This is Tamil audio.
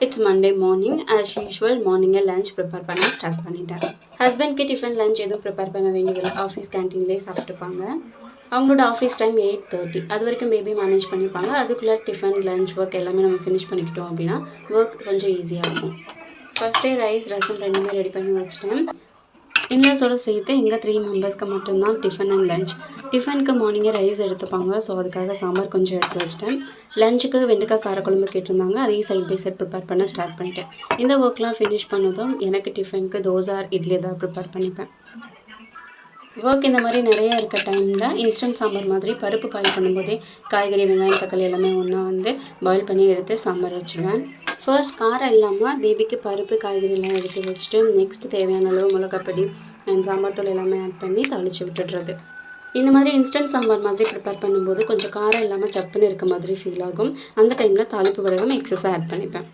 It's Monday morning as usual மார்னிங்கே லஞ்ச் ப்ரிப்பேர் பண்ண ஸ்டார்ட் பண்ணிட்டேன். ஹஸ்பண்ட்க்கு டிஃபன் லஞ்ச் எதுவும் ப்ரிப்பேர் பண்ண வேண்டியதில்லை, ஆஃபீஸ் கேன்டீன்லேயே சாப்பிட்டுப்பாங்க. அவங்களோட ஆஃபீஸ் டைம் 8:30, அது வரைக்கும் பேபி மேனேஜ் பண்ணிப்பாங்க. அதுக்குள்ளே டிஃபன் லஞ்ச் ஒர்க் எல்லாமே நம்ம ஃபினிஷ் பண்ணிக்கிட்டோம் அப்படின்னா ஒர்க் கொஞ்சம் ஈஸியாக இருக்கும். ஃபர்ஸ்டே ரைஸ் ரசம் ரெண்டுமே ரெடி பண்ணி வச்சுட்டேன். இன்லஸோடு சேர்த்து எங்கள் 3 மெம்பர்ஸ்க்கு மட்டும்தான் டிஃபன் அண்ட் லஞ்ச். டிஃபனுக்கு மார்னிங்கே ரைஸ் எடுத்துப்பாங்க, ஸோ அதுக்காக சாம்பார் கொஞ்சம் எடுத்து வச்சிட்டேன். லஞ்சுக்கு வெண்டைக்காய் காரக்குழம்பு கேட்டிருந்தாங்க, அதையும் சைட் பை சைட் ப்ரிப்பேர் பண்ண ஸ்டார்ட் பண்ணிட்டேன். இந்த ஒர்க்லாம் ஃபினிஷ் பண்ணதும் எனக்கு டிஃபனுக்கு தோசை ஆர் இட்லி ஏதாவது ப்ரிப்பேர் பண்ணிப்பேன். ஒர்க் இந்த மாதிரி நிறைய இருக்க டைமில் இன்ஸ்டன்ட் சாம்பார் மாதிரி பருப்பு பாயில் பண்ணும்போதே காய்கறி வெங்காயம் தக்காளி எல்லாமே ஒன்றா பாயில் பண்ணி எடுத்து சாம்பார் வச்சுருவேன். ஃபர்ஸ்ட் காரம் இல்லாமல் பேபிக்கு பருப்பு காய்கறி எல்லாம் எடுத்து வச்சுட்டு நெக்ஸ்ட் தேவையான அளவு மிளகாப்பொடி அண்ட் சாம்பார் தூள் எல்லாமே ஆட் பண்ணி தாளித்து விட்டுடுறது. இந்த மாதிரி இன்ஸ்டன்ட் சாம்பார் மாதிரி ப்ரிப்பேர் பண்ணும்போது கொஞ்சம் காரம் இல்லாமல் சப்புன்னு இருக்க மாதிரி ஃபீல் ஆகும். அந்த டைமில் தாளிப்பு வடகம் எக்ஸஸாக ஆட் பண்ணிப்பேன்.